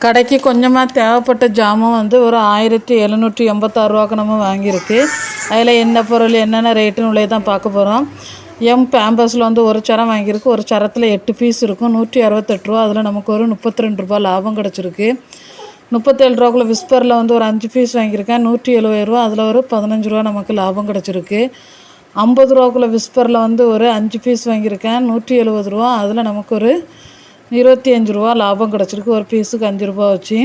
கடைக்கு கொஞ்சமாக தேவைப்பட்ட ஜாமான் வந்து ஒரு 1786 ரூபாய்க்கு நம்ம வாங்கியிருக்கு. அதில் என்ன பொருள் என்னென்ன ரேட்டுன்னு உள்ளே தான் பார்க்க போகிறோம். பேம்பஸில் வந்து ஒரு சரம் வாங்கியிருக்கு. ஒரு சரத்தில் 8 பீஸ் இருக்கும், 168 ரூபா. அதில் நமக்கு ஒரு 32 ரூபா லாபம் கிடச்சிருக்கு. 37 ரூபாக்குள்ள விஸ்பரில் வந்து ஒரு 5 பீஸ் வாங்கியிருக்கேன், 170 ரூபா. அதில் ஒரு 15 ரூபா நமக்கு லாபம் கிடச்சிருக்கு. 50 ரூபாக்குள்ள விஸ்பரில் வந்து ஒரு 5 பீஸ் வாங்கியிருக்கேன், 170 ரூபா. அதில் நமக்கு ஒரு 25 ரூபா லாபம் கிடச்சிருக்கு. ஒரு பீஸுக்கு 5 ரூபா வச்சு.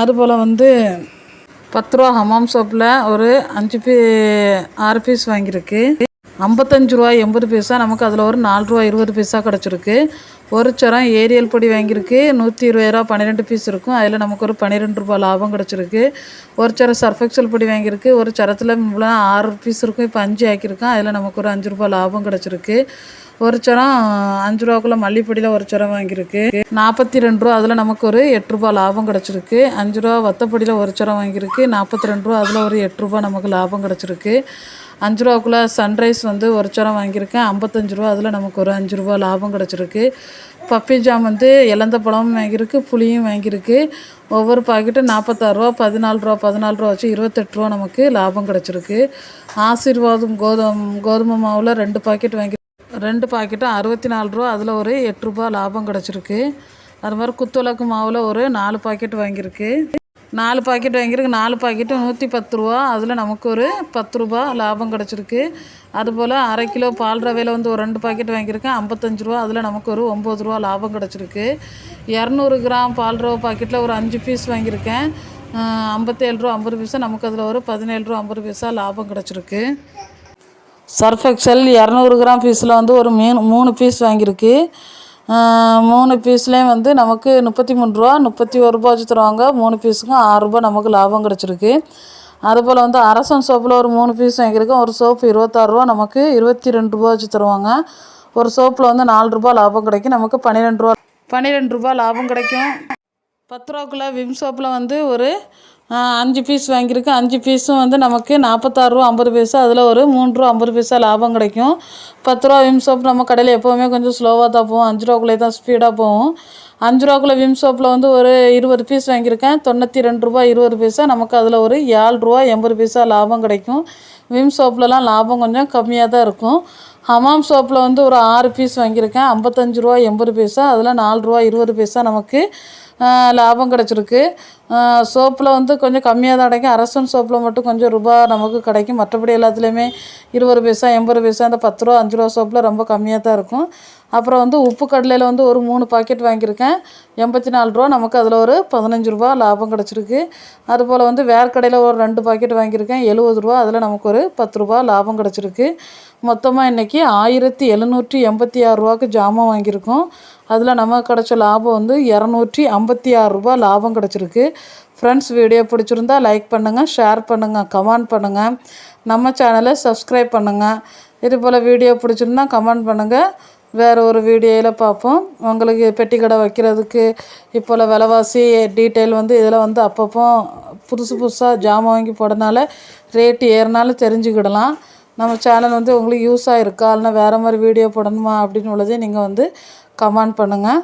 அதுபோல் வந்து 10 ரூபா ஹமாம் சோப்பில் ஒரு 6 பீஸ் வாங்கியிருக்கு. 55 ரூபா 80 பைசா. நமக்கு அதில் ஒரு 4 ரூபா 20 பைசா கிடச்சிருக்கு. ஒரு சரம் ஏரியல் பொடி வாங்கியிருக்கு, 120 ரூபா 12 பீஸ் இருக்கும். அதில் நமக்கு ஒரு 12 ரூபா லாபம் கிடச்சிருக்கு. ஒரு சரம் சர்ஃபெக்சல் பொடி வாங்கியிருக்கு. ஒரு சரத்தில் இவ்வளோ 6 பீஸ் இருக்கும், இப்போ 5 ஆக்கியிருக்கேன். அதில் நமக்கு ஒரு 5 ரூபா லாபம் கிடச்சிருக்கு. ஒரு சரம் 5 ரூபாக்குள்ள மல்லிப்பொடியில் ஒரு சரம் வாங்கியிருக்கு, 42 ரூபா. அதில் நமக்கு ஒரு 8 ரூபா லாபம் கிடச்சிருக்கு. 5 ரூபா வத்தப்பொடியில் ஒரு சரம் வாங்கியிருக்கு, 42 ரூபா. அதில் ஒரு 8 ரூபா நமக்கு லாபம் கிடச்சிருக்கு. 5 ரூபாக்குள்ளே சன்ரைஸ் வந்து ஒரு சரம் வாங்கியிருக்கேன், 55 ரூபா. அதில் நமக்கு ஒரு 5 ரூபா லாபம் கிடச்சிருக்கு. பப்பி ஜாம் வந்து இலந்த பழமும் வாங்கியிருக்கு, புளியும் வாங்கியிருக்கு. ஒவ்வொரு பாக்கெட்டும் 46 ரூபா, 14 ரூபா 14 ரூபா வச்சு 28 ரூபா நமக்கு லாபம் கிடச்சிருக்கு. ஆசீர்வாதம் கோதுமை மாவில் 2 பாக்கெட் வாங்கி 2 பாக்கெட்டும் 64 ரூபா. அதில் ஒரு 8 ரூபா லாபம் கிடச்சிருக்கு. அது மாதிரி குத்துவிளக்கு மாவில் ஒரு 4 பாக்கெட் வாங்கியிருக்கு. 4 பாக்கெட் வாங்கியிருக்கு, 4 பாக்கெட்டும் 110 ரூபா. அதில் நமக்கு ஒரு 10 ரூபா லாபம் கிடச்சிருக்கு. அதுபோல் அரை கிலோ பால் ரவையில் வந்து ஒரு 2 பாக்கெட் வாங்கியிருக்கேன், 55 ரூபா. அதில் நமக்கு ஒரு 9 ரூபா லாபம் கிடச்சிருக்கு. 200 கிராம் பால் ரவை பாக்கெட்டில் ஒரு 5 பீஸ் வாங்கியிருக்கேன், 57 ரூபா 50 பைசா. நமக்கு அதில் ஒரு 17 ரூபா 50 பைசா லாபம் கிடச்சிருக்கு. சர்ஃப் எக்ஸல் 200 கிராம் பீஸில் வந்து ஒரு 3 பீஸ் வாங்கியிருக்கு. 3 பீஸ்லேயும் வந்து நமக்கு 33 ரூபா 31 ரூபா வச்சு தருவாங்க. 3 பீஸுக்கும் 6 ரூபா நமக்கு லாபம் கிடச்சிருக்கு. அதுபோல் வந்து அரசன் சோப்பில் ஒரு 3 பீஸ் வாங்கியிருக்கோம். ஒரு சோப்பு 26 ரூபா, நமக்கு 22 ரூபா வச்சு தருவாங்க. ஒரு சோப்பில் வந்து 4 ரூபா லாபம் கிடைக்கும், நமக்கு 12 ரூபா லாபம் கிடைக்கும். 10 ரூபாக்குள்ளே விம் சோப்பில் வந்து ஒரு 5 பீஸ் வாங்கியிருக்கு. 5 பீஸும் வந்து நமக்கு 46 ரூபா 50 பைசா. அதில் ஒரு 3 ரூபா 50 பைசா லாபம் கிடைக்கும். 10 ரூபா விம் சோப் நம்ம கடையில் எப்போவுமே கொஞ்சம் ஸ்லோவாக தான் போகும், 5 ரூபாக்குள்ளே தான் ஸ்பீடாக போகும். 5 ரூபாக்குள்ளே விம் சோப்பில் வந்து ஒரு 20 பீஸ் வாங்கியிருக்கேன், 92 ரூபா 20 பைசா. நமக்கு அதில் ஒரு 7 ரூபா 80 பைசா லாபம் கிடைக்கும். விம் சோப்லலாம் லாபம் கொஞ்சம் கம்மியாக தான் இருக்கும். ஹமாம் சோப்பில் வந்து ஒரு 6 பீஸ் வாங்கியிருக்கேன், 55 ரூபா 80 பைசா. அதில் 4 ரூபா 20 பைசா நமக்கு லாபம் கிடச்சிருக்கு. சோப்பில் வந்து கொஞ்சம் கம்மியாக தான் கிடைக்கும். அரசன் சோப்பில் மட்டும் கொஞ்சம் ரூபா நமக்கு கிடைக்கும். மற்றபடி எல்லாத்துலேயுமே 20 பைசா 80 பைசா. அந்த 10 ரூபா 5 ரூபா சோப்பில் ரொம்ப கம்மியாக தான் இருக்கும். அப்புறம் வந்து உப்பு கடலையில் வந்து ஒரு 3 பாக்கெட் வாங்கியிருக்கேன், 84 ரூபா. நமக்கு அதில் ஒரு 15 ரூபா லாபம் கிடச்சிருக்கு. அதுபோல் வந்து வேர்க்கடையில் ஒரு 2 பாக்கெட் வாங்கியிருக்கேன், 70 ரூபா. அதில் நமக்கு ஒரு 10 ரூபா லாபம் கிடச்சிருக்கு. மொத்தமாக இன்றைக்கி 1786 ரூபாய்க்கு ஜாமான் வாங்கியிருக்கோம். அதில் நமக்கு கிடச்ச லாபம் வந்து 256 ரூபா லாபம் கிடச்சிருக்கு. ஃப்ரெண்ட்ஸ், வீடியோ பிடிச்சிருந்தா லைக் பண்ணுங்கள், ஷேர் பண்ணுங்கள், கமெண்ட் பண்ணுங்கள், நம்ம சேனலை சப்ஸ்கிரைப் பண்ணுங்கள். இதுபோல் வீடியோ பிடிச்சிருந்தா கமெண்ட் பண்ணுங்கள். வேறு ஒரு வீடியோவில் பார்ப்போம். உங்களுக்கு பெட்டி கடை வைக்கிறதுக்கு இப்போல விலைவாசி டீட்டெயில் வந்து இதில் வந்து அப்பப்போ புதுசாக ஜாமான் வாங்கி போடனால ரேட்டு ஏறினாலும் தெரிஞ்சுக்கிடலாம். நம்ம சேனல் வந்து உங்களுக்கு யூஸாக இருக்கா, இல்லைனா வேறு மாதிரி வீடியோ போடணுமா அப்படின்னு உள்ளதே நீங்கள் வந்து கமெண்ட் பண்ணுங்கள்.